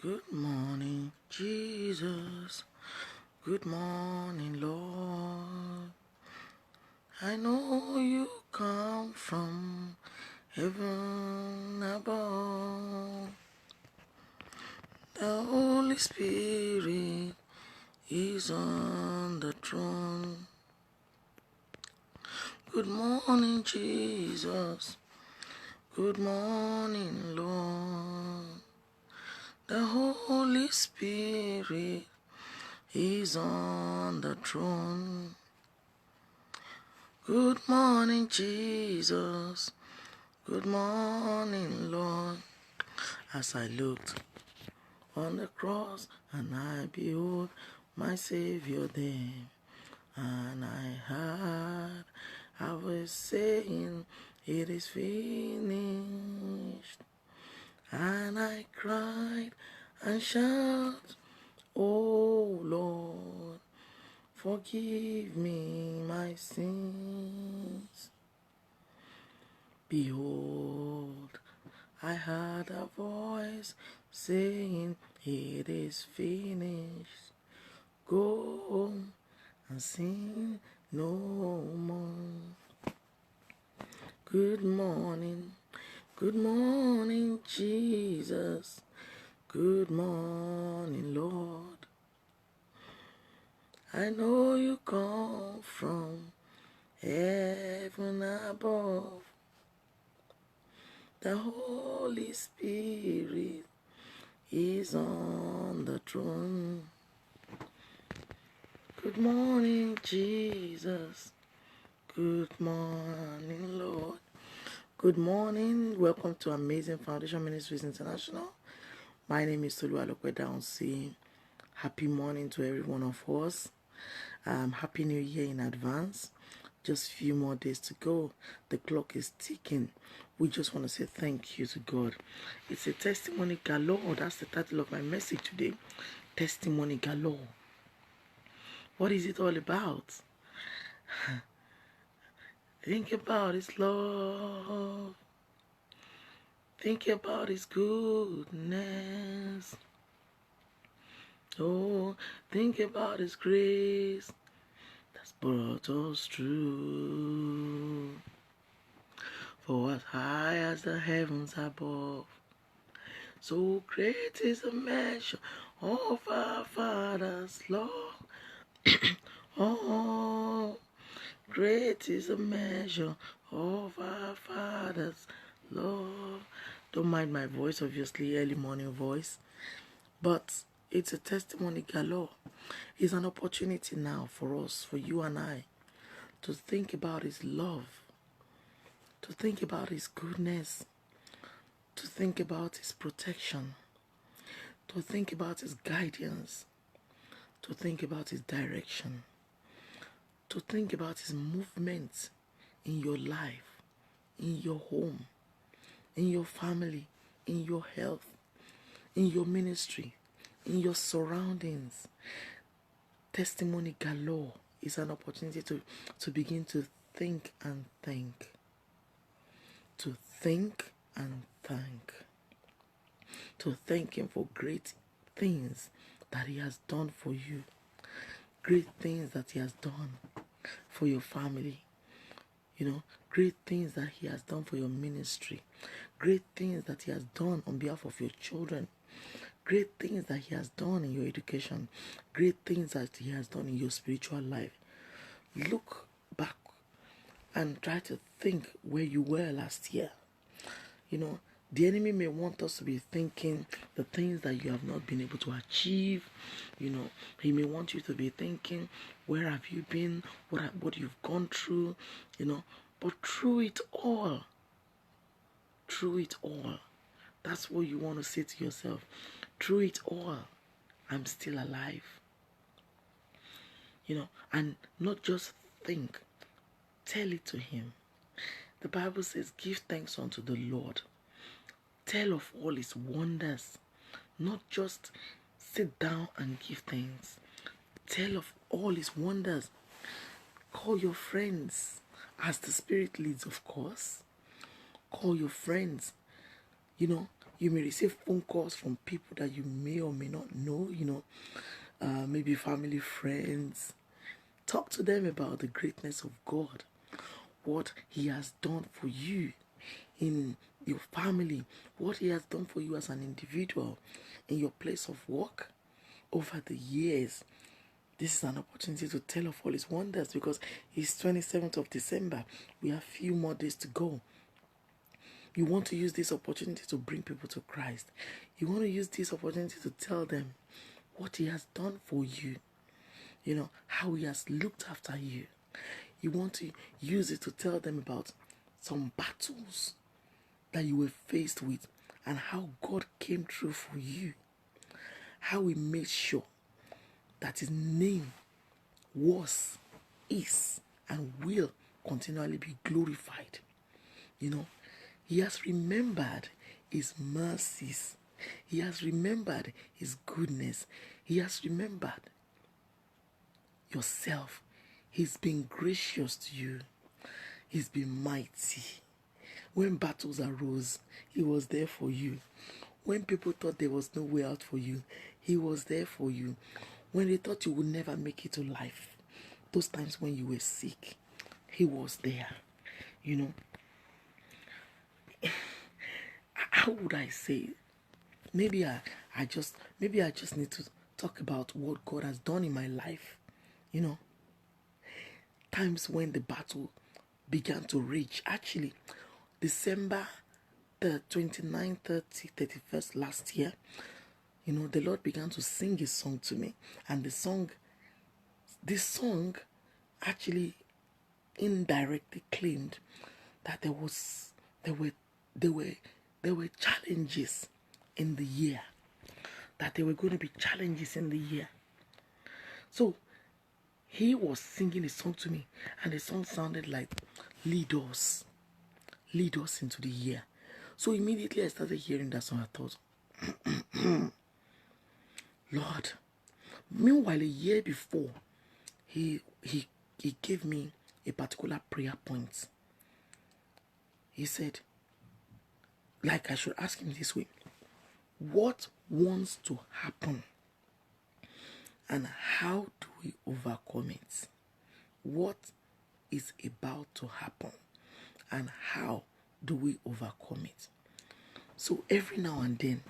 Good morning, Jesus. Good morning, Lord. I know you come from heaven above. The Holy Spirit is on the throne. Good morning, Jesus. Good morning, Lord. The Holy Spirit is on the throne. Good morning, Jesus. Good morning, Lord. As I looked on the cross and I behold my Savior there, and I heard I was saying, it is finished. And I cried and shouted, oh Lord, forgive me my sins. Behold, I heard a voice saying, it is finished. Go home and sin no more. Good morning, Jesus. Good morning, Lord. I know you come from heaven above. The Holy Spirit is on the throne. Good morning, Jesus. Good morning, Lord. Good morning. Welcome to Amazing Foundation Ministries International. My name is Oluwalopedaunsi. Happy morning to every one of us. Happy New Year in advance. Just a few more days to go. The clock is ticking. We just want to say thank you to God. It's a testimony galore. That's the title of my message today. Testimony galore. What is it all about? Think about His love. Think about His goodness. Oh, think about His grace that's brought us through. For as high as the heavens above, so great is the measure of our Father's love. Oh, great is the measure of our Father's love. Don't mind my voice, obviously, early morning voice. But it's a testimony galore. It's an opportunity now for us, for you and I, to think about His love, to think about His goodness, to think about His protection, to think about His guidance, to think about His direction, to think about His movement in your life, in your home, in your family, in your health, in your ministry, in your surroundings. Testimony galore is an opportunity to begin to think and think. To think and thank. To thank Him for great things that He has done for you. Great things that He has done for your family. Great things that He has done for your ministry. Great things that He has done on behalf of your children. Great things that He has done in your education. Great things that He has done in your spiritual life. Look back and try to think where you were last year. The enemy may want us to be thinking the things that you have not been able to achieve. He may want you to be thinking, where have you been? What you've gone through, But through it all, that's what you want to say to yourself. Through it all, I'm still alive. And not just think, tell it to Him. The Bible says, give thanks unto the Lord. Tell of all His wonders. Not just sit down and give thanks. Tell of all His wonders. Call your friends as the Spirit leads, of course. Call your friends. You may receive phone calls from people that you may or may not know, maybe family, friends. Talk to them about the greatness of God, what He has done for you in your family, what He has done for you as an individual, in your place of work over the years. This is an opportunity to tell of all His wonders, because it's 27th of December. We have few more days to go. You want to use this opportunity to bring people to Christ. You want to use this opportunity to tell them what He has done for you. How He has looked after you. You want to use it to tell them about some battles that you were faced with and how God came through for you. How He made sure that His name was, is, and will continually be glorified. He has remembered His mercies. He has remembered His goodness. He has remembered yourself. He's been gracious to you. He's been mighty. When battles arose, He was there for you. When people thought there was no way out for you, He was there for you. When they thought you would never make it to life, those times when you were sick, He was there. How would I say? Maybe I just need to talk about what God has done in my life. Times when the battle began to rage. Actually, December the 29th, 30th, 31st last year, the Lord began to sing His song to me. And this song actually indirectly claimed that there were challenges in the year. That there were going to be challenges in the year. So He was singing a song to me, and the song sounded like, lead us into the year. So immediately I started hearing that song. I thought, Lord. Meanwhile, a year before, he gave me a particular prayer point. He said, like I should ask Him this way: what wants to happen, and how do we overcome it? What is about to happen, and how do we overcome it? So every now and then,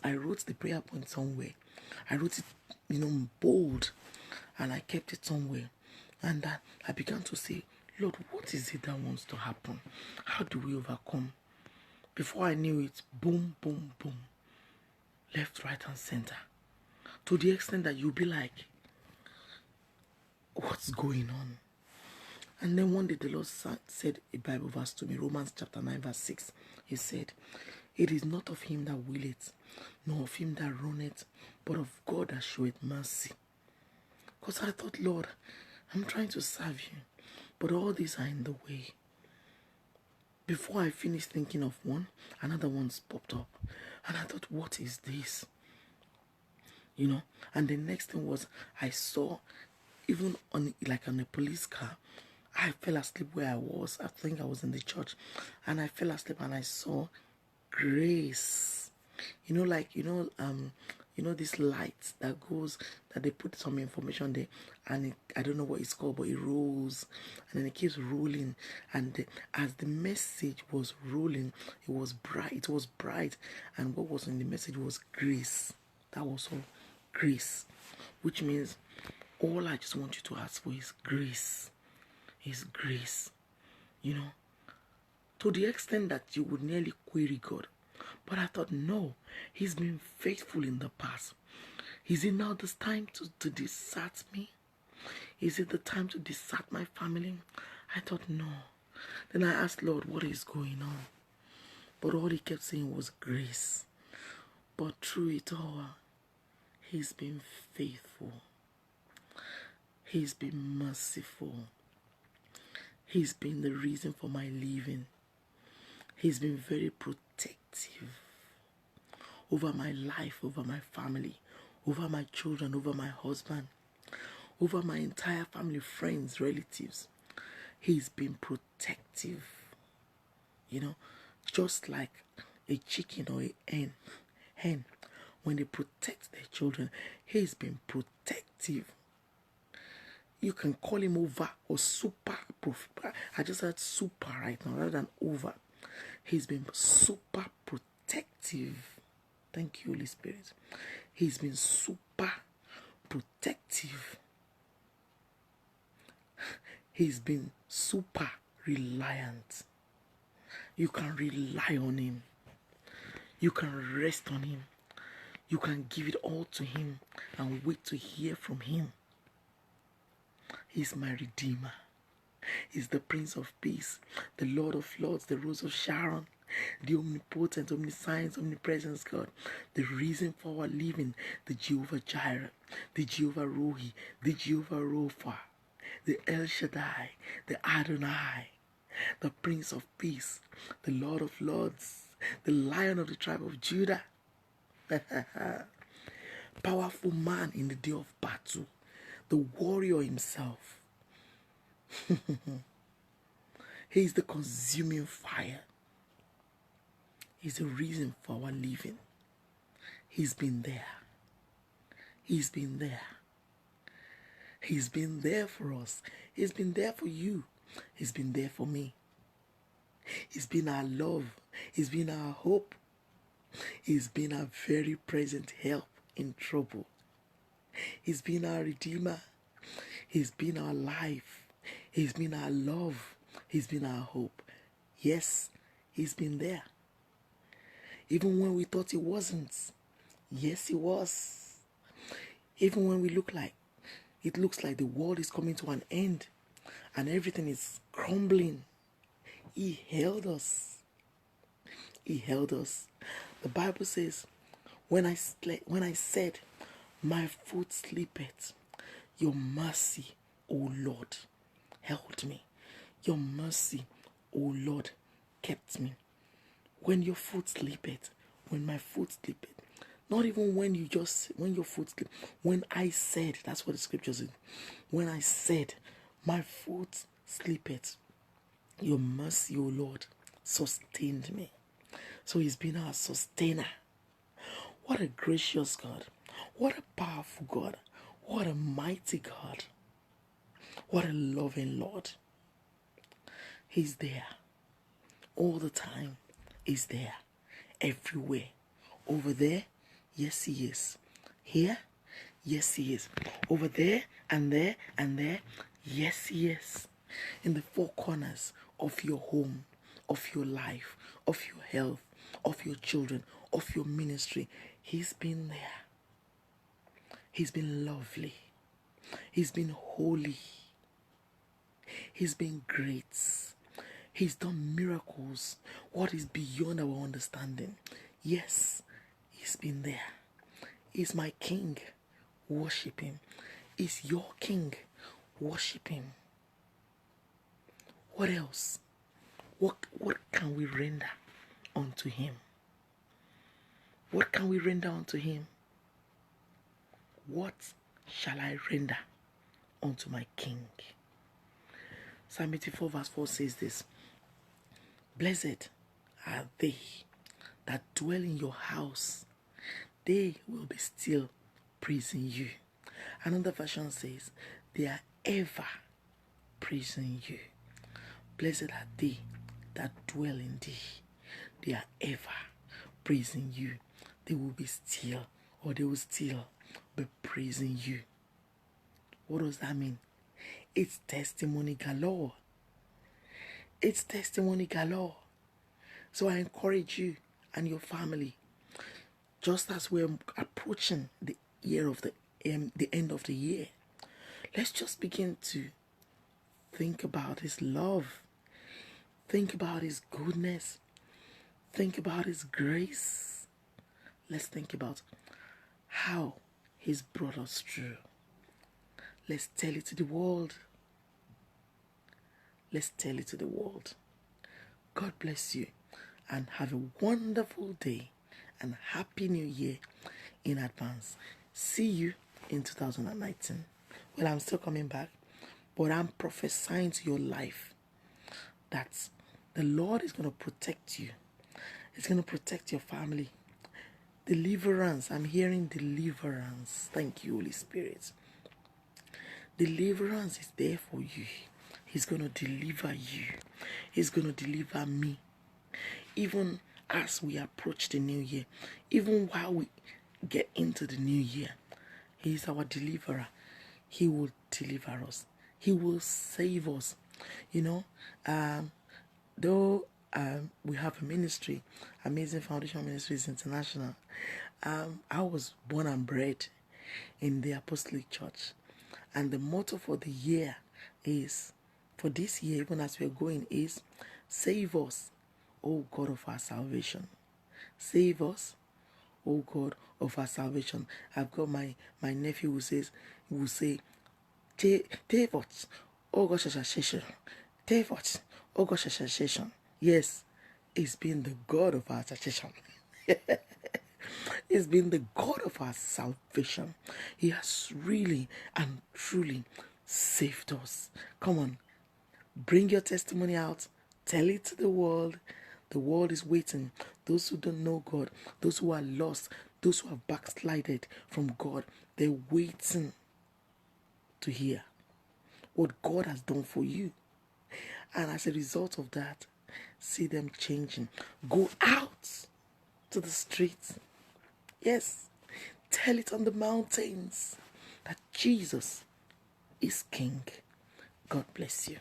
I wrote the prayer point somewhere. I wrote it, bold, and I kept it somewhere. And I began to say, Lord, what is it that wants to happen? How do we overcome? Before I knew it, boom, boom, boom. Left, right, and center. To the extent that you'll be like, what's going on? And then one day the Lord said a Bible verse to me, Romans chapter 9, verse 6. He said, it is not of him that willeth, nor of him that runneth, but of God that showeth mercy. Because I thought, Lord, I'm trying to serve you, but all these are in the way. Before I finished thinking of one, another one's popped up. And I thought, what is this? And the next thing was, I saw, even on a police car, I fell asleep where I was. I think I was in the church. And I fell asleep and I saw grace. This light that goes, that they put some information there, and I don't know what it's called, but it rolls, and then it keeps rolling, and as the message was rolling, it was bright, and what was in the message was grace. That was all, grace, which means all I just want you to ask for is grace. To the extent that you would nearly query God. But I thought, no, He's been faithful in the past. Is it now this time to desert me? Is it the time to desert my family? I thought, no. Then I asked, Lord, what is going on? But all He kept saying was grace. But through it all, He's been faithful. He's been merciful. He's been the reason for my living. He's been very protective over my life, over my family, over my children, over my husband, over my entire family, friends, relatives. He's been protective. Just like a chicken or a hen, when they protect their children, He's been protective. You can call him over or super. I just said super right now rather than over. He's been super protective. Thank you, Holy Spirit. He's been super protective. He's been super reliant. You can rely on him. You can rest on him. You can give it all to him and wait to hear from him. He's my Redeemer. He's the Prince of Peace, the Lord of Lords, the Rose of Sharon, the omnipotent, omniscient, omnipresent God, the reason for our living, the Jehovah Jireh, the Jehovah Rohi, the Jehovah Rapha, the El Shaddai, the Adonai, the Prince of Peace, the Lord of Lords, the Lion of the tribe of Judah, powerful man in the day of battle, the warrior himself. He is the consuming fire. He's the reason for our living. He's been there. He's been there. He's been there for us. He's been there for you. He's been there for me. He's been our love. He's been our hope. He's been our very present help in trouble. He's been our Redeemer. He's been our life. He's been our love. He's been our hope. Yes, he's been there. Even when we thought he wasn't. Yes, he was. Even when it looks like the world is coming to an end and everything is crumbling, he held us. He held us. The Bible says, when I said, my foot slippeth, your mercy, O Lord, held me. Your mercy, O Lord, kept me. When your foot slippeth, when my foot slippeth, not even when your foot slipped, when I said, that's what the scripture says, when I said, my foot slippeth, your mercy, O Lord, sustained me. So he's been our sustainer. What a gracious God. What a powerful God. What a mighty God. What a loving Lord. He's there. All the time. He's there. Everywhere. Over there. Yes, he is. Here. Yes, he is. Over there and there and there. Yes, he is. In the four corners of your home, of your life, of your health, of your children, of your ministry. He's been there. He's been lovely. He's been holy. He's been great. He's done miracles. What is beyond our understanding? Yes, he's been there. He's my king. Worship him. He's your king. Worship him. What else? What can we render unto him? What can we render unto him? What shall I render unto my king? Psalm 84 verse 4 says this. Blessed are they that dwell in your house. They will be still praising you. Another version says, they are ever praising you. Blessed are they that dwell in thee. They are ever praising you. They will be still, or they will still be praising you. What does that mean? It's testimony galore. It's testimony galore. So I encourage you and your family, just as we're approaching the end of the year, let's just begin to think about his love. Think about his goodness. Think about his grace. Let's think about how he's brought us through. Let's tell it to the world. Let's tell it to the world. God bless you and have a wonderful day and Happy New Year in advance. See you in 2019. Well, I'm still coming back, but I'm prophesying to your life that the Lord is going to protect you It's going to protect your family. Deliverance. I'm hearing deliverance. Thank you, Holy Spirit. Deliverance is there for you. He's going to deliver you. He's going to deliver me. Even as we approach the new year, even while we get into the new year, He is our deliverer. He will deliver us. He will save us. You know, though we have a ministry, Amazing Foundation Ministries International, I was born and bred in the Apostolic Church. And the motto for the year is, for this year, even as we're going, is save us, O God of our salvation. Save us, O God of our salvation. I've got my nephew who will say, save us, O God of our salvation. Save us, O God of our salvation. Yes, it's been the God of our salvation. It's been the God of our salvation. He has really and truly saved us. Come on, bring your testimony out. Tell it to the world. The world is waiting. Those who don't know God, those who are lost, those who have backslided from God, they're waiting to hear what God has done for you. And as a result of that, see them changing. Go out to the streets. Yes, tell it on the mountains that Jesus is King. God bless you.